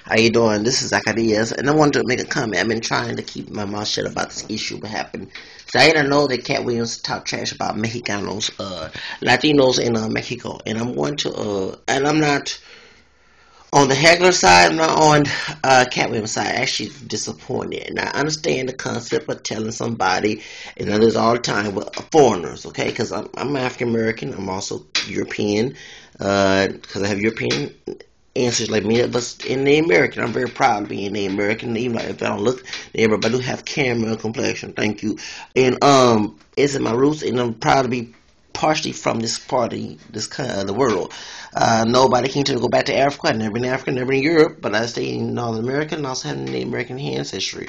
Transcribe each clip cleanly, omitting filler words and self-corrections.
How you doing? This is Zacarias, and I wanted to make a comment. I've been trying to keep my mouth shut about this issue that happened. So I didn't know that Katt Williams talked trash about Mexicanos, Latinos in Mexico, and I'm going to, and I'm not on the Hagler side. I'm not on Katt Williams side. Actually, disappointed, and I understand the concept of telling somebody, and I do this all the time with foreigners, okay? Because I'm African American. I'm also European, because I have European answers like me, but in the American, I'm very proud of being the American. Even like if I don't look the Arab, I do have caramel complexion. Thank you. And it's in my roots, and I'm proud to be partially from this part of this kind of the world. Nobody can to go back to Africa. I've never been in Africa, never been in Europe, but I stayed in North America and also have the American ancestry.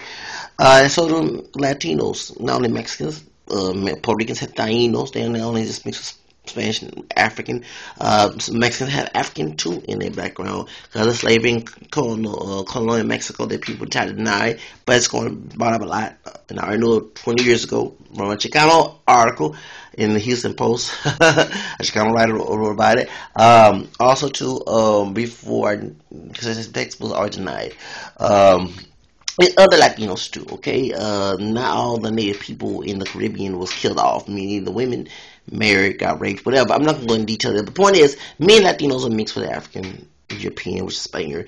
And so do Latinos, not only Mexicans, Puerto Ricans have Tainos. They only just mix with Spanish and African. Some Mexicans have African too in their background because of slavery in colonial Mexico that people try to deny, but it's going brought up a lot. And I already knew 20 years ago from a Chicano article in the Houston Post. A Chicano writer wrote about it. Also too, before, because his text was already denied. And other Latinos too, okay? Not all the native people in the Caribbean was killed off, meaning the women married, got raped, whatever. I'm not going to go into detail there. The point is, many Latinos are mixed with African, European, which is Spaniard,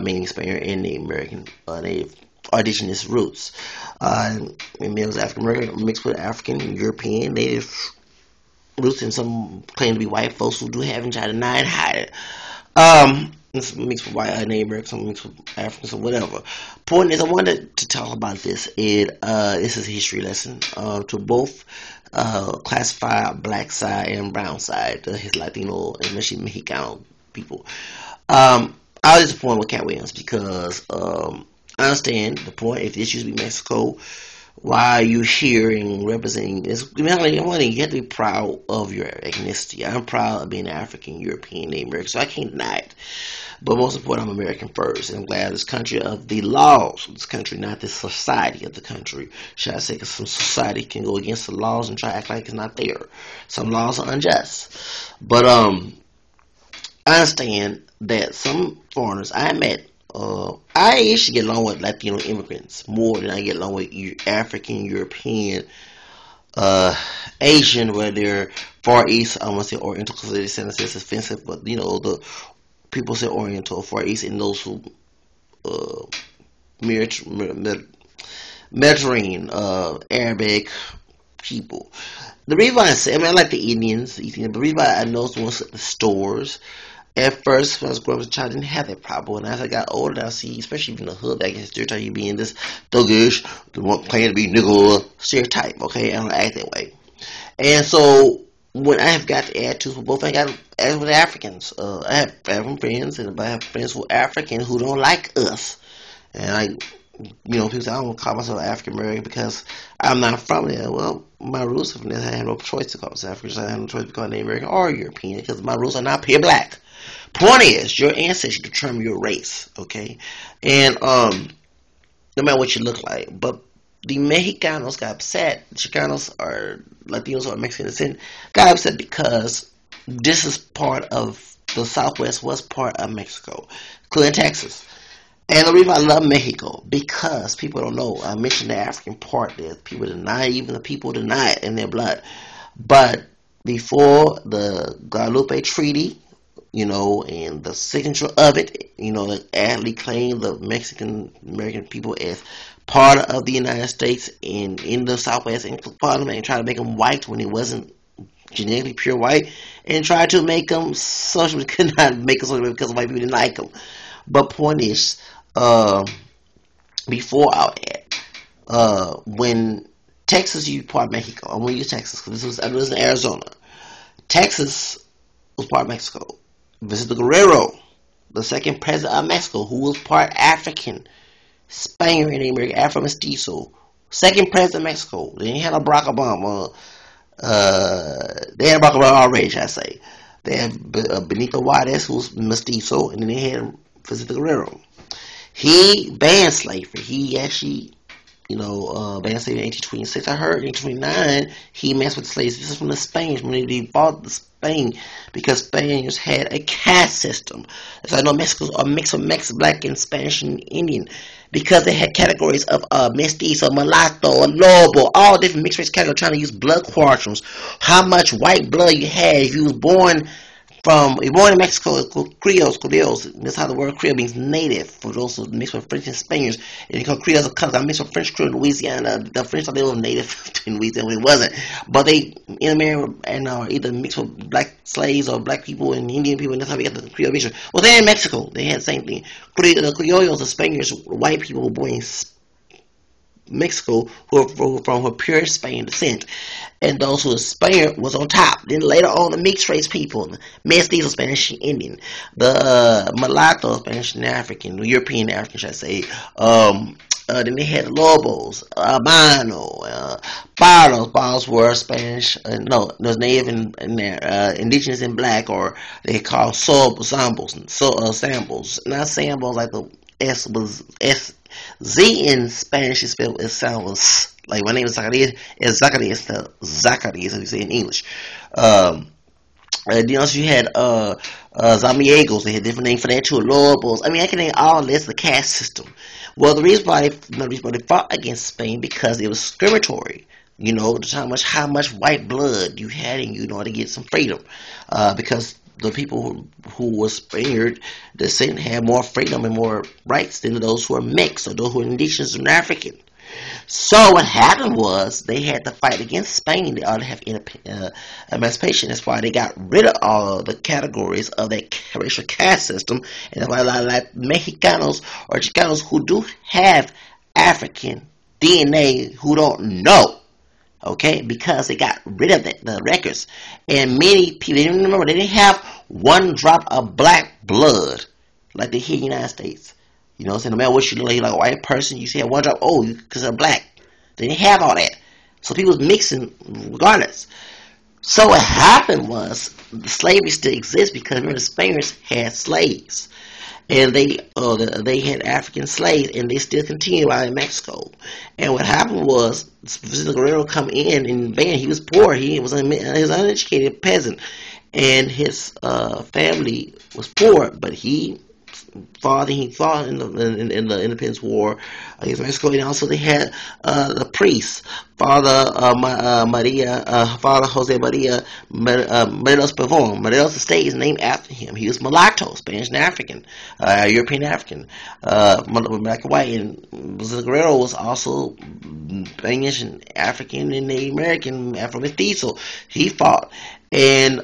meaning Spaniard, and the American, native indigenous roots. And males African American mixed with African, European, native roots, and some claim to be white folks who do have and try to deny and hide it. It's mixed with white Native Americans, some mixed with Africans, or whatever. Point is, I wanted to talk about this. This is a history lesson to both classify black side and brown side, his Latino and Mexicano people. I was disappointed with Katt Williams because I understand the point. If this used to be Mexico, why are you here and representing this? I mean, you have to be proud of your ethnicity. I'm proud of being African, European, Native American, so I can't deny it. But most important, I'm American first, and I'm glad this country of the laws of this country, not the society of the country. Should I say? Because some society can go against the laws and try to act like it's not there. Some laws are unjust, but I understand that some foreigners I met. I used to get along with Latino immigrants more than I get along with African, European, Asian, where they're Far East. I want to say Oriental because they say it's offensive, but the people say Oriental, Far East, and those who Mediterranean, Arabic people. The reason why I like the Indians, but the reason why I know the ones at the stores. At first, when I was growing up as a child, I didn't have that problem. And as I got older, I see, especially in the hood, I guess stereotype you being this thuggish, the one claiming to be nigga stereotype, okay? I don't act that way. And so, when I have got the attitudes with both, I got attitudes with Africans. I have African friends, and I have friends who are African who don't like us. And people say, I don't call myself African American because I'm not from there. Well, my roots are from there. I have no choice to call myself African. I have no choice to call Native American or European because my roots are not pure black. Point is, your ancestry determine your race, okay? And no matter what you look like. But the Mexicanos got upset. Chicanos or Latinos or Mexican descent got upset because this is part of the Southwest was part of Mexico, including Texas. And the reason I love Mexico, because people don't know, I mentioned the African part there. People deny, even the people deny it in their blood. But before the Guadalupe Treaty, and the signature of it, that adly claimed the Mexican American people as part of the United States and in the Southwest and Parliament, and try to make them white when it wasn't genetically pure white, and try to make them socially could not make them socially because white people didn't like them. But point is, before our ad, when Texas used part of Mexico, I'm going to use Texas because I was in Arizona. Texas was part of Mexico. Vicente Guerrero, the second president of Mexico, who was part African, Spaniard, and American, Afro-Mestizo, second president of Mexico. They didn't have a Barack Obama. They had Barack Obama already, should I say. They had Benito Juarez, who was Mestizo, and then they had Vicente Guerrero. He banned slavery. He actually Back in 1826, I heard in 1829 he messed with slaves. This is from the Spaniards when they fought the Spain because Spaniards had a caste system. As I know, Mexico's a mix of Mexican, Black, and Spanish and Indian because they had categories of mestizo, mulatto, lobo, all different mixed race categories trying to use blood quantiums. How much white blood you had if you was born in Mexico, it's called Creoles. That's how the word Creole means native for those who mix with French and Spaniards. And they call Creoles because I mixed with French Creole in Louisiana. The French thought they were native in Louisiana, but it wasn't. But they intermarried and either mixed with black slaves or black people and Indian people, and that's how we got the Creole mixture. Well, they're in Mexico. They had the same thing. The Criollos, the Spaniards, white people were born in Mexico who were from pure Spain descent, and those who were Spaniard was on top. Then later on, the mixed race people, mestizo, Spanish and Indian, the mulatto, Spanish and African, European African, should I say. Then they had the lobos, albino, paros. Paros were Spanish, no, those native and indigenous and black, or they call sambos, sambos, not sambos like the S was S. Z in Spanish is spelled as sounds like my name is Zacarias. It's Zacarias, the Zacarias, as we say in English. You also had Zamiegos. They had different names for that too. Lobos. I mean, I can name all this the caste system. Well, the reason why they fought against Spain because it was discriminatory. How much white blood you had in you in order to get some freedom. Because the people who were Spaniard descent had more freedom and more rights than those who were mixed or those who were indigenous and African. So what happened was they had to fight against Spain. They ought to have emancipation. That's why they got rid of all the categories of that racial caste system. And that's why a lot of like Mexicanos or Chicanos who do have African DNA who don't know. Okay, because they got rid of the records. And many people, they didn't remember, they didn't have one drop of black blood like they here in the United States. You know what I'm saying? No matter what you look like a white person, you see one drop, because they're black. They didn't have all that. So people was mixing regardless. So what happened was, slavery still exists because remember the Spaniards had slaves. And they had African slaves, and they still continue out in Mexico. And what happened was, Francisco Guerrero come in, and man, he was poor. He was an uneducated peasant, and his family was poor. But he fought in the Independence War against Mexico, and also they had the priest, Father Jose Maria Morelos Pavon. Morelos Estate is named after him. He was mulatto, Spanish and African, European African, black and white. And Guerrero was also Spanish and African and Native American, Afro-Mestizo. He fought, and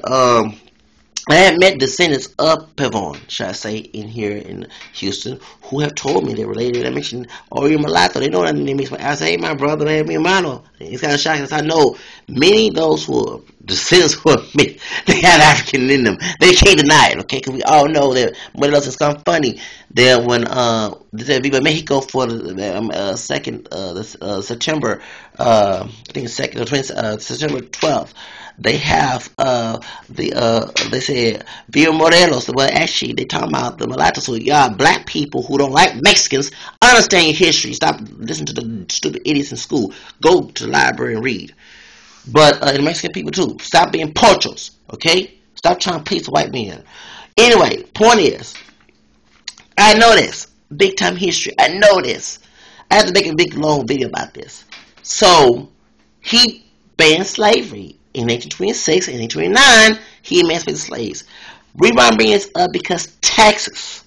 I have met descendants of Pavon, should I say, in here in Houston, who have told me they're related. I mentioned, you're mulatto. They know that they mix. I say, hey, my brother, hey, mi hermano. It's kind of shocking because I know many of those who are descendants who are mixed, they have African in them. They can't deny it, okay? Because we all know that Morelos is kind of funny. That when they said Viva Mexico for the September, I think it's September 12th. They have they said Via Morelos, but actually they talking about the mulattoes. So y'all black people who don't like Mexicans, understand your history. Stop listening to the stupid idiots in school. Go to the library and read. But the Mexican people too, stop being pochos, okay? Stop trying to please the white men. Anyway, point is, I know this. Big time history. I know this. I have to make a big long video about this. So he banned slavery. In 1826 and 1829, he emancipated slaves. Reason I'm bringing this up because Texas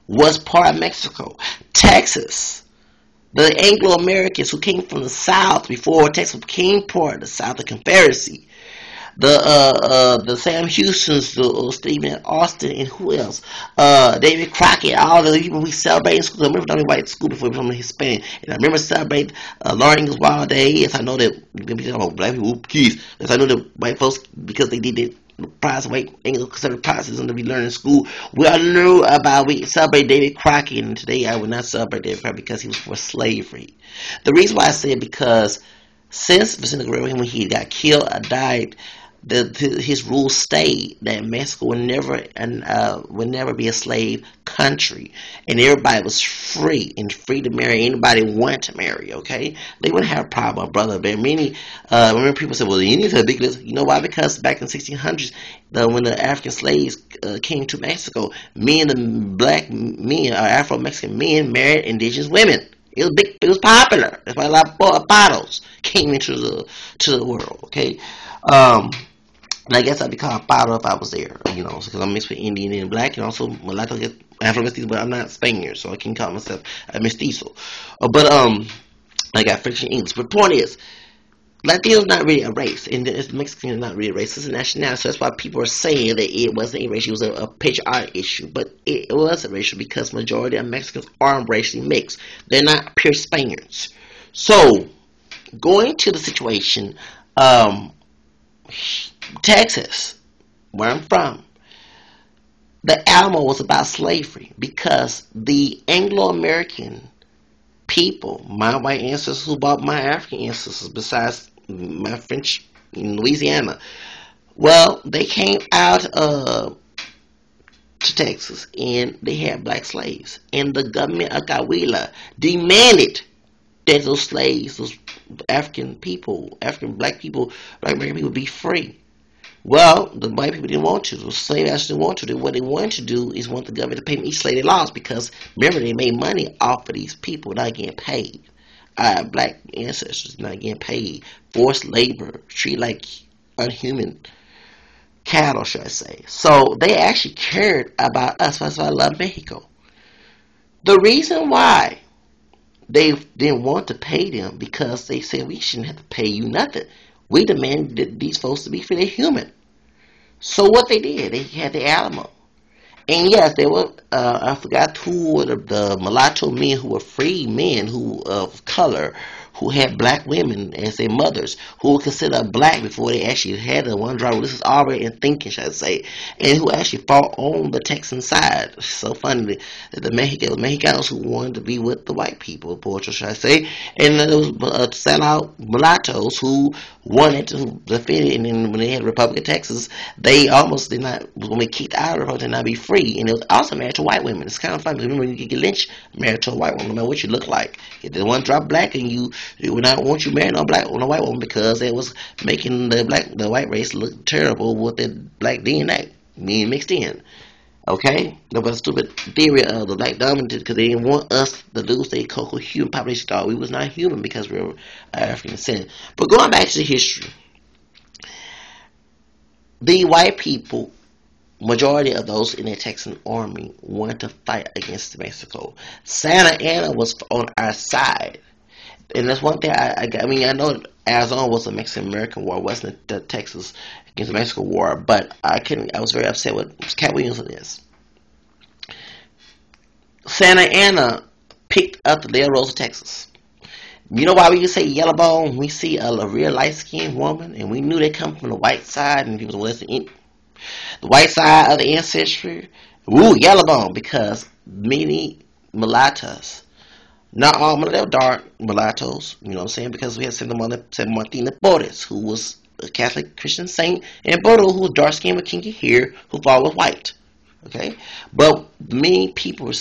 was part of Mexico. Texas, the Anglo-Americans who came from the South before Texas became part of the South, the Confederacy. The Sam Houstons, the Stephen Austin, and who else? David Crockett, all the people we celebrate in school. I remember talking about school before we became Hispanic, and I remember celebrating Lauren Ingalls Wild Day. Yes, I know that we talking about black people, keys. Yes, I know that white folks, because they did the prize, white English conservative process that we learned in school. We all knew about, we celebrate David Crockett, and today I would not celebrate David Crockett because he was for slavery. The reason why I say it because since Vicente Guerrero, when he got killed or died, his rules stayed that Mexico would never be a slave country, and everybody was free to marry anybody wanted to marry. Okay, they wouldn't have a problem, brother. But many, remember people said, well, you need to be this. You know why? Because back in the 1600s, when the African slaves came to Mexico, black men, Afro-Mexican men married indigenous women. It was big. It was popular. That's why a lot of bottles came into the world. Okay. And I guess I'd be called Pato if I was there, because I'm mixed with Indian and black, and also mulatto, Afro-Mestizo, but I'm not Spaniard, so I can call myself a mestizo. But I got French and English. But the point is, Latino is not really a race, and Mexican is not really a race. It's a nationality, so that's why people are saying that it wasn't a race. It was a patriotic issue, but it was a racial because majority of Mexicans are racially mixed. They're not pure Spaniards. So, going to the situation, Texas, where I'm from, the Alamo was about slavery because the Anglo-American people, my white ancestors who brought my African ancestors, besides my French in Louisiana, well, they came out to Texas and they had black slaves, and the government of Coahuila demanded that those slaves, those African black people, black American people, be free. Well, the white people didn't want to. The slave masters didn't want to. What they wanted to do is want the government to pay them each slave they lost, because remember, they made money off of these people not getting paid. Our black ancestors not getting paid. Forced labor, treated like unhuman cattle, should I say. So they actually cared about us. That's why I love Mexico. The reason why they didn't want to pay them, because they said we shouldn't have to pay you nothing. We demanded these folks to be free. They're human. So what they did, they had the Alamo. And yes, they were, I forgot who were the mulatto men who were free men who of color, who had black women as their mothers, who were considered black before they actually had the one driver. This is already in thinking, should I say, and who actually fought on the Texan side. So funny that the Mexicanos who wanted to be with the white people, Portugal, should I say, and then there was sellout mulattoes who wanted to defend it. And then when they had the Republic of Texas, they almost did not, when they kicked out of the Republic, did not be free. And it was also married to white women. It's kind of funny because remember, you could get lynched married to a white woman, no matter what you look like. If the one dropped black and you would not want you married no white woman, because it was making the white race look terrible with the black DNA being mixed in. Okay, that was a stupid theory of the black dominant, because they didn't want us to lose their cocoa human population. Thought we was not human because we were African descent. But going back to history, the white people, majority of those in the Texan army, wanted to fight against Mexico. Santa Anna was on our side. And that's one thing I know Arizona was a Mexican-American war, wasn't the Texas against the Mexico war, but I was very upset with Katt Williams on this. Santa Anna picked up the Little Rose of Texas. You know why we say yellow bone? We see a real light-skinned woman, and we knew they come from the white side, and people was the white side of the ancestry. Ooh, yellow bone, because many mulattoes, not all mulattoes, dark mulattoes, you know what I'm saying? Because we had San Martin Porres, who was a Catholic Christian saint, and Bodo, who was dark skinned with kinky hair, who thought was white. Okay? But many people,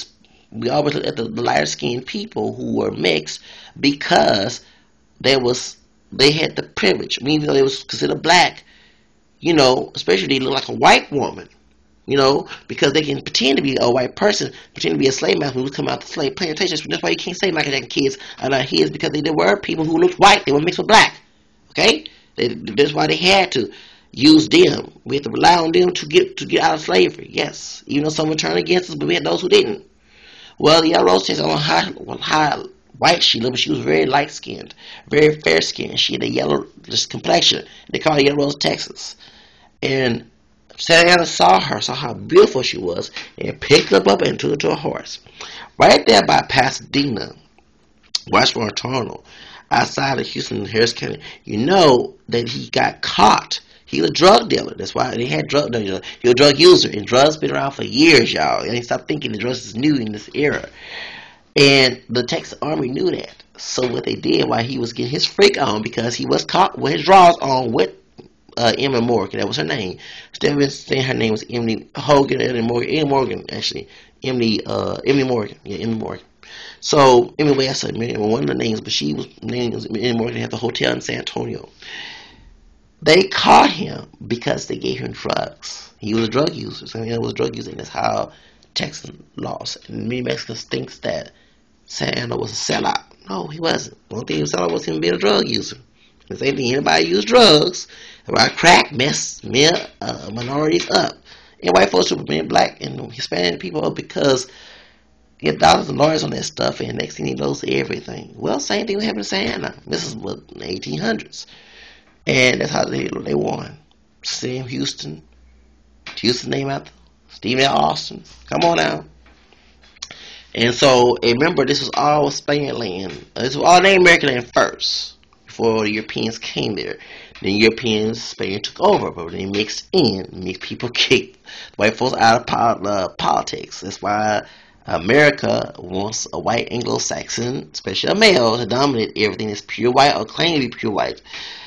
we always look at the lighter skinned people who were mixed because they had the privilege. Even though they was considered black, especially they look like a white woman. Because they can pretend to be a white person, pretend to be a slave master who was coming out the slave plantations. That's why you can't say Michael Jackson kids are not his, because there were people who looked white. They were mixed with black. Okay? That's why they had to use them. We had to rely on them to get out of slavery. Yes. Even though some would turn against us, but we had those who didn't. Well, the Yellow Rose takes on how white she looked, but she was very light-skinned, very fair-skinned. She had a yellow complexion. They called her Yellow Rose, Texas. And Santa Anna saw how beautiful she was, and picked her up and took her to a horse. Right there by Pasadena, Washburn Tunnel, outside of Houston, Harris County, you know that he got caught. He was a drug dealer. That's why they had drug dealers. He was a drug user, and drugs been around for years, y'all. And they stopped thinking the drugs is new in this era. And the Texas Army knew that. So what they did while he was getting his freak on, because he was caught with his drawers on with Emma Morgan. That was her name. Instead of saying her name was Emily Hogan, Emily Morgan, actually. Emily Morgan. Yeah, Emily Morgan. So, anyway, I said one of the names, but she was named Emily Morgan, had the hotel in San Antonio. They caught him because they gave him drugs. He was a drug user. So he was a drug user, and that's how Texas lost. And many Mexicans think that Santa was a sellout. No, he wasn't. The only thing he was selling was him being a drug user. The same thing, anybody use drugs, about crack, mess minorities up. And white folks were being black and Hispanic people up because get dollars and lawyers on that stuff, and next thing he knows everything. Well, same thing happened to Santa. This is what the 1800s. And that's how they won. Sam Houston name out, Stephen L. Austin. Come on out. And so, remember, this was all Spanish land. This was all Native American land first, before the Europeans came there. Then Europeans, Spain took over, but they mixed in, made people kick white folks out of politics. That's why America wants a white Anglo-Saxon, especially a male, to dominate everything that's pure white or claim to be pure white,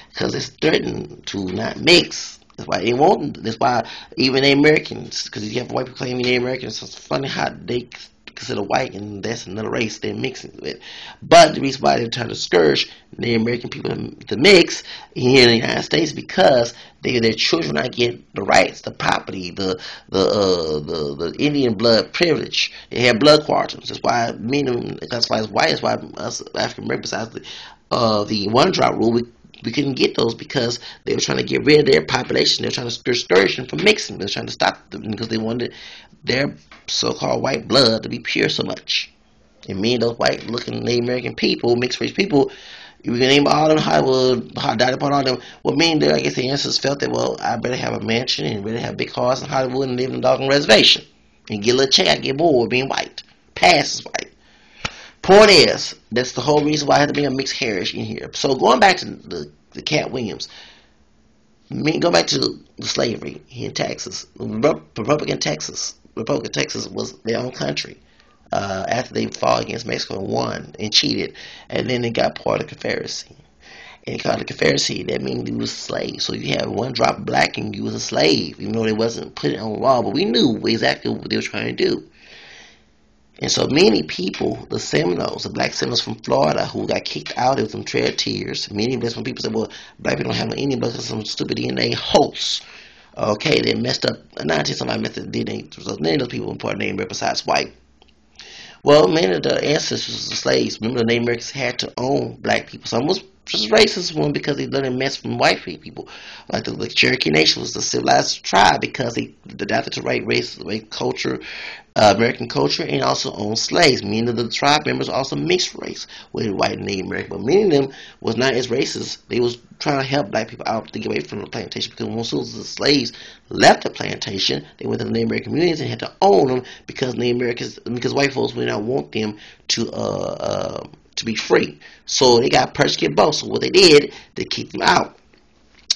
because it's threatened to not mix. That's why they won't. That's why even the Americans, because you have white people claiming they're Americans, so it's funny how they consider white, and that's another race they're mixing with. But the reason why they're trying to scourge the American people to mix here in the United States, because their children not get the rights, the property, the Indian blood privilege. They have blood quarters. That's why that's why it's white. That's why us African Americans, besides the one drop rule, we couldn't get those because they were trying to get rid of their population. They were trying to discourage them from mixing. They were trying to stop them because they wanted their so-called white blood to be pure so much. And me and those white-looking Native American people, mixed-race people, you can name all them Hollywood, died upon all them. Well, me and I guess the ancestors felt that, well, I better have a mansion and better have big cars in Hollywood and live in a doggone reservation. And get a little check, I get bored being white. Past is white. Point is, that's the whole reason why I had to bring a mixed heritage in here. So going back to the Katt Williams, go back to the slavery here in Texas. Republican Texas was their own country. After they fought against Mexico and won and cheated, and then they got part of the Confederacy. And called the Confederacy, that means you was a slave. So you had one drop of black and you was a slave, even though they wasn't put it on the wall, but we knew exactly what they were trying to do. And so many people, the Seminoles, the black Seminoles from Florida, who got kicked out, it was some Trail Tears. Many of them, when people said, well, black people don't have no Indian blood because some stupid DNA hoax. Okay, they messed up, 19-somebody messed up DNA. So many of those people were part of the name besides white. Well, many of the ancestors were slaves. Remember, the Native Americans had to own black people. Some was just racist one because they learned a mess from white people. Like the Cherokee Nation was a civilized tribe because they adapted to white race, white culture, American culture, and also owned slaves. Many of the tribe members also mixed race with white and Native American, but many of them was not as racist. They was trying to help black people out to get away from the plantation, because once the slaves left the plantation, they went to the Native American communities and had to own them because white folks would not want them to be free. So they got persecuted both. So what they did, they kicked them out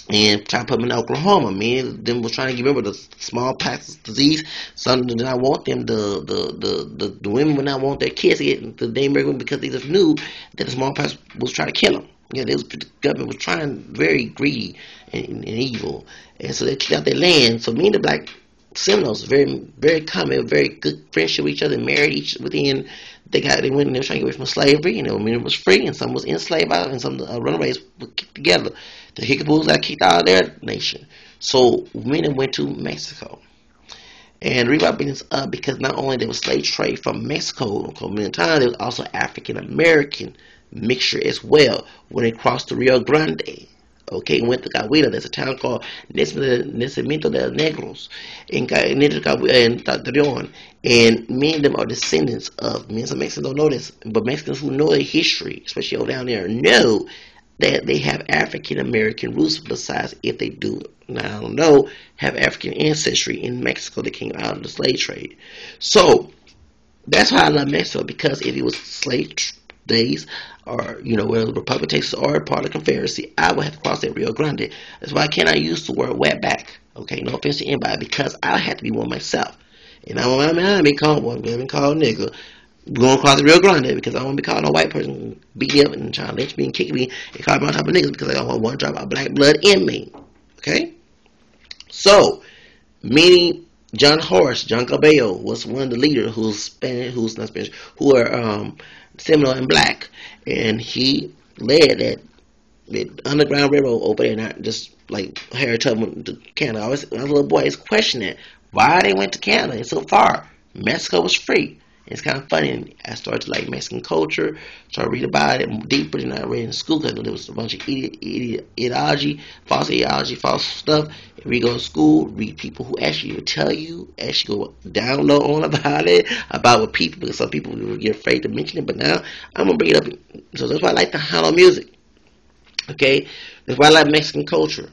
and tried to put them in Oklahoma. Many of them was trying to get rid of the smallpox disease. Some did not want them. The women would not want their kids to get the Native American because they just knew that the smallpox was trying to kill them. Yeah, the government was trying very greedy and evil, and so they kicked out their land. So me and the black Seminoles, very, very common, very good friendship with each other, married each within. They went and they were trying to get away from slavery, and many was free, and some was enslaved out, and some runaways were kicked together. The Hickaboos got kicked out of their nation. So many went to Mexico. And the reason I bring this up because not only there was slave trade from Mexico many times, there was also African American mixture as well when they crossed the Rio Grande. Okay, went to Cahuila. There's a town called Nacimiento de Negros in Torreon, and many of them are descendants of. Some Mexicans don't know this, but Mexicans who know their history, especially over down there, know that they have African American roots. Besides, if they do, now I don't know, have African ancestry in Mexico that came out of the slave trade. So that's why I love Mexico, because if it was slave days, or where the Republic of Texas or part of the Confederacy, I would have to cross that Rio Grande. That's why I cannot use the word wetback. Okay, no offense to anybody, because I have to be one myself, and I want to be called one, being called nigga, going across the Rio Grande, because I don't want to be called a white person, beat me up and trying to lynch me and kick me and call me on top of niggas, because I don't want one drop of black blood in me. Okay? So, meaning John Cabello was one of the leaders who's Spanish, who's not Spanish, who are Seminole and black. And he led that the Underground Railroad over there, not just like Harry Tubman to Canada. I was a little boy is questioning why they went to Canada and so far. Mexico was free. It's kind of funny. And I started to like Mexican culture, started reading about it deeper than I read in school because there was a bunch of ideology, false stuff. If we go to school, read people who actually will tell you, actually go download on about it, about what people, because some people will get afraid to mention it. But now I'm going to bring it up. So that's why I like the Hano music. Okay, that's why I like Mexican culture.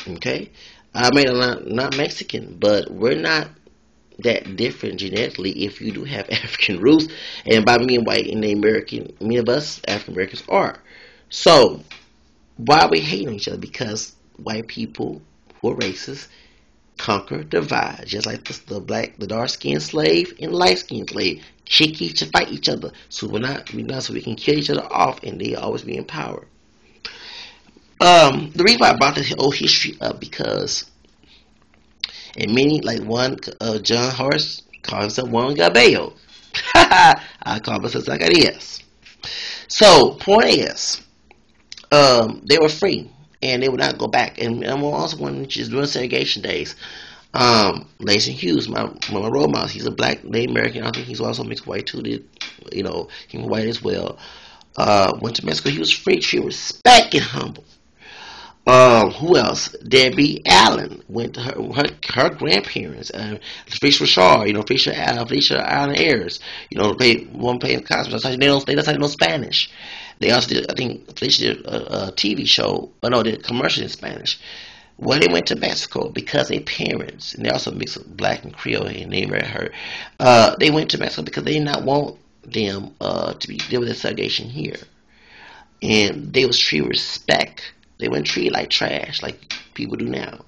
Okay, I mean, I'm not Mexican, but we're not that different genetically if you do have African roots. And by being white in the American, many of us African Americans are. So why are we hating on each other? Because white people who are racist conquer, divide, just like the dark skinned slave and light skinned slave kick each and fight each other. So so we can kill each other off, and they always be in power. The reason why I brought this old history up because, and many like one John Horst called himself Juan Cabello. I call myself Zacarias. So point is, they were free and they would not go back. And I'm also one which is during segregation days. Langston Hughes, my role model, he's a black Native American. I think he's also mixed white too. He was white as well. Went to Mexico. He was free, treated, respect, and humble. Who else? Debbie Allen went to her grandparents. Felicia Rashard, Felicia Allen Ayers. One playing Cosmos. They don't know Spanish. They also did, I think, Felicia did a TV show. Did a commercial in Spanish. Well, they went to Mexico because their parents, and they also mixed black and Creole, and they married her. They went to Mexico because they did not want them to be deal with the segregation here, and they was treated respect. They weren't treated like trash, like people do now.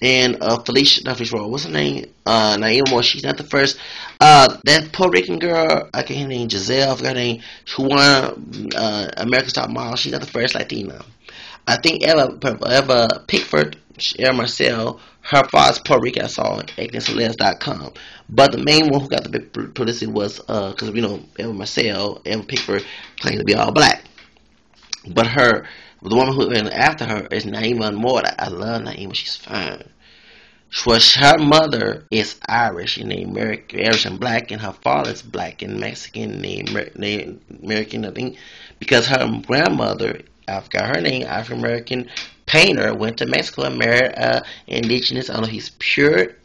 And Felicia, what's her name? Naima Moore, she's not the first. That Puerto Rican girl, I can't name Giselle, I forgot her name, who won America's Top Model, she's not the first Latina. I think Eva Pickford, Eva Marcel, her father's Puerto Rican, I saw it, actingceleste.com. But the main one who got the big publicity was, because Eva Marcel, Eva Pickford claimed to be all black. But the woman who went after her is Naima Moore. I love Naima. She's fine. Her mother is Irish and Irish and black, and her father is black and Mexican and American, I think, because her grandmother, I forgot her name, African American painter, went to Mexico and married indigenous. I don't know if he's pure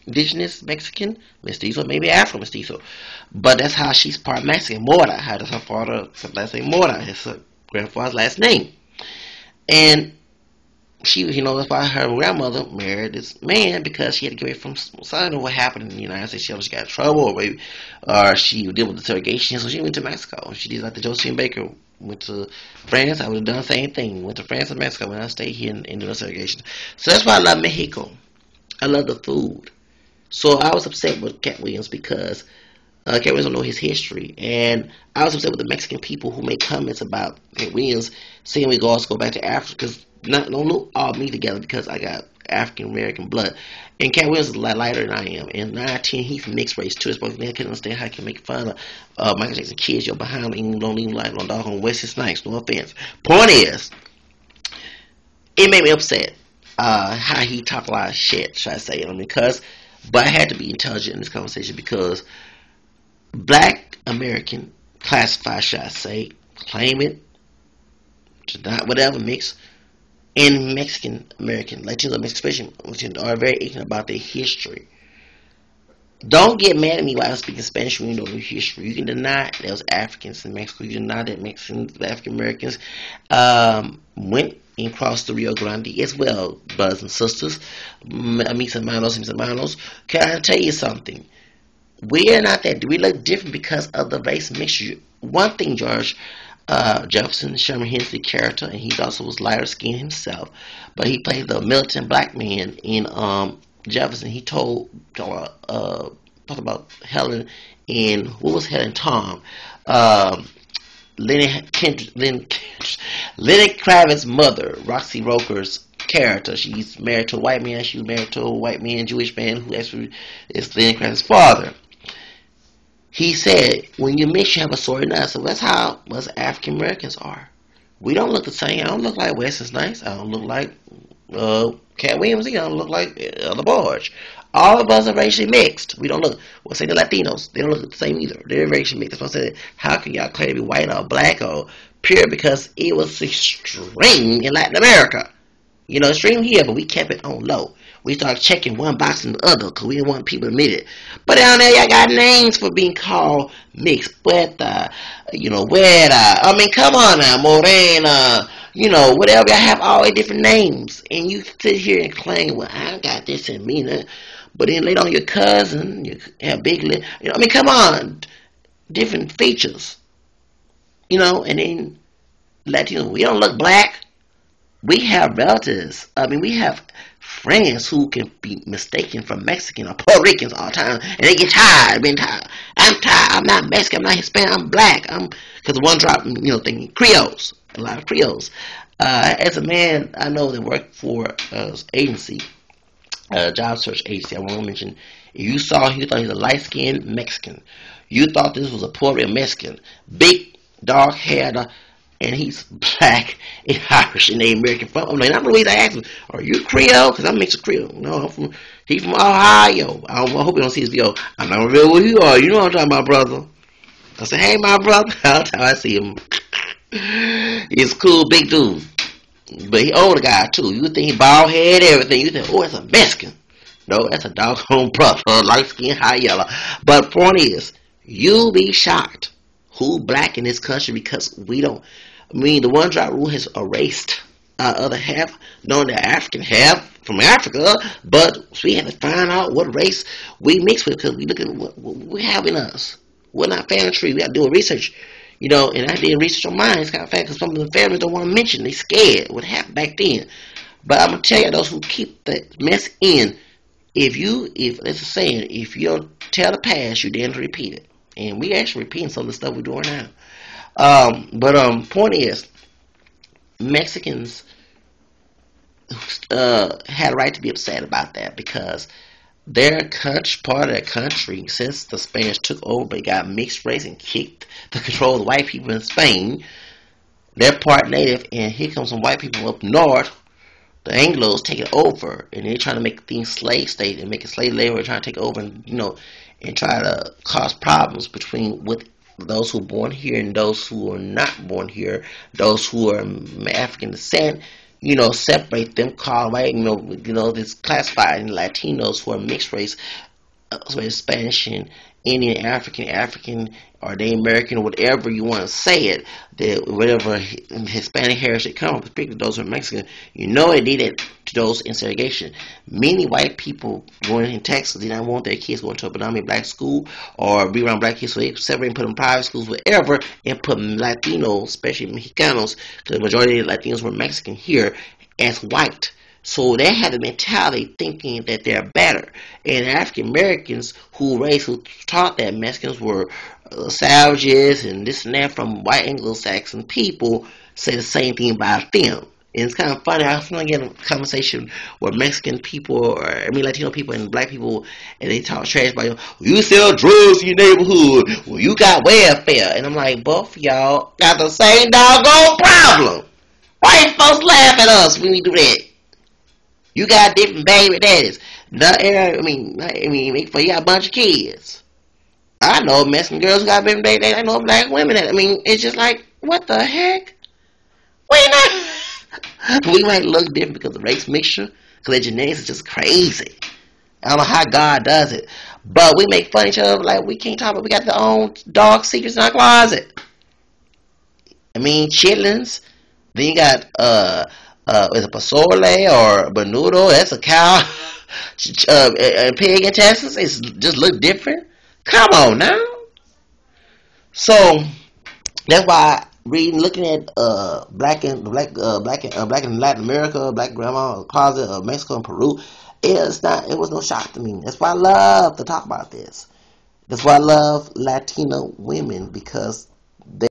indigenous Mexican, mestizo, maybe Afro mestizo, but that's how she's part Mexican. Mora, how does her father's last name Mora? His grandfather's last name. And she, that's why her grandmother married this man, because she had to get away from, so I don't know what happened in the United States. She got in trouble, or she dealt with the segregation, so she went to Mexico. She did like the Josephine Baker, went to France. I would have done the same thing. Went to France and Mexico when I stayed here and did the segregation. So that's why I love Mexico. I love the food. So I was upset with Katt Williams because Katt Williams don't know his history, and I was upset with the Mexican people who make comments about Katt Williams saying we also go back to Africa, because don't look all me together because I got African American blood, and Katt Williams is a lot lighter than I am, and 9-10 he's mixed race too. But I can't understand how you can make fun of Michael Jackson kids. You're behind him, don't even like no dog on Wesley Snipes. No offense. Point is, it made me upset how he talked a lot of shit. Should I say? But I had to be intelligent in this conversation because Black American classified, should I say, claim it, just not whatever, mix, and Mexican American, Latino Mexican, which are very ignorant about their history. Don't get mad at me while I'm speaking Spanish when you know your history. You can deny there was Africans in Mexico. You can deny that Mexicans, African Americans went and crossed the Rio Grande as well, brothers and sisters, mis hermanos. Can I tell you something? We are not that. We look different because of the race mixture. One thing, George Jefferson, Sherman Hemsley character, and he also was lighter skinned himself, but he played the militant black man in Jefferson. He talked about Helen and what was Helen Tom. Lenny Kravitz's mother, Roxy Roker's character. She's married to a white man. She was married to a white man, Jewish man, who actually is Lenny Kravitz's father. He said, when you mix, you have a sorry nut. So that's how us African Americans are. We don't look the same. I don't look like Wesley Snipes. I don't look like Katt Williams. I don't look like LaBarge. All of us are racially mixed. We don't look. Well, say the Latinos. They don't look the same either. They're racially mixed. That's why I said, how can y'all claim to be white or black or pure? Because it was extreme in Latin America. You know, extreme here, but we kept it on low. We started checking one box and the other because we didn't want people to admit it. But down there, y'all got names for being called mixed, puerta, güera. I mean, come on now, morena, whatever. Y'all have all these different names. And you sit here and claim, well, I got this in me. But then later on, your cousin, you have big lip. I mean, come on. Different features. And then Latino, we don't look black. We have relatives. I mean, we have friends who can be mistaken for Mexican or Puerto Ricans all the time, and they get tired. I'm tired. I'm not Mexican. I'm not Hispanic. I'm black. Because one drop, thinking Creoles. A lot of Creoles. As a man, I know that worked for an agency, a job search agency. I want to mention, if you saw him, you thought he was a light-skinned Mexican. You thought this was a Puerto Rican Mexican. Big, dark hair, and he's black and Irish and they American from. I'm like, I'm Louise. I asked him, are you Creole? Because I'm mixed Creole. No, he's from Ohio. I hope you don't see his video. I'm not gonna reveal who you are. You know what I'm talking about, brother. I said, hey, my brother. That's how I see him. He's a cool, big dude. But he older guy, too. You think he bald head, everything. You think, oh, that's a Mexican. No, that's a doggone brother. Light skin, high yellow. But the point is, you'll be shocked who black in this country because we don't. I mean, the one drop rule has erased our other half, known that African half from Africa, but we have to find out what race we mix with because we look at what we have in us. We're not family tree. We got to do research, and I did research on mine. It's kind of fact because some of the families don't want to mention. They scared what happened back then. But I'm gonna tell you, those who keep that mess in, if it's a saying, if you don't tell the past, you damn to repeat it. And we actually repeating some of the stuff we're doing now. Point is, Mexicans had a right to be upset about that because their country, part of their country, since the Spanish took over, they got mixed race and kicked the control of the white people in Spain. They're part native, and here comes some white people up north. The Anglos take it over, and they're trying to make things slave state and make it slave labor, trying to take over, and and try to cause problems with those who are born here and those who are not born here, those who are African descent, separate them, call white, this classified Latinos who are mixed race, Spanish and Indian, African, or they American, or whatever you want to say it, whatever Hispanic heritage come from, particularly those who are Mexican, they did it to those in segregation. Many white people going in Texas did not want their kids going to a predominantly black school or be around black kids, so they separate and put them in private schools, whatever, and put Latinos, especially Mexicanos, because the majority of Latinos were Mexican here, as white. So they had the mentality thinking that they're better. And African Americans who taught that Mexicans were savages and this and that from white Anglo-Saxon people say the same thing about them. And it's kind of funny. I was get a conversation where Mexican people, Latino people and black people, and they talk trash about you sell drugs in your neighborhood. Well, you got welfare. And I'm like, both of y'all got the same doggone problem. Why you supposed to laugh at us when we do that? You got different baby daddies. You got a bunch of kids. I know Mexican girls who got baby daddies. I know black women. It's just like, what the heck? We might look different because of race mixture, because their genetics is just crazy. I don't know how God does it, but we make fun of each other like we can't talk about. We got their own dark secrets in our closet. Chitlins. Then you got is a pozole or menudo? That's a cow. Pig intestines. It's just look different. Come on now. So that's why looking at black in Latin America, black grandma closet of Mexico and Peru, it was no shock to me. That's why I love to talk about this. That's why I love Latino women, because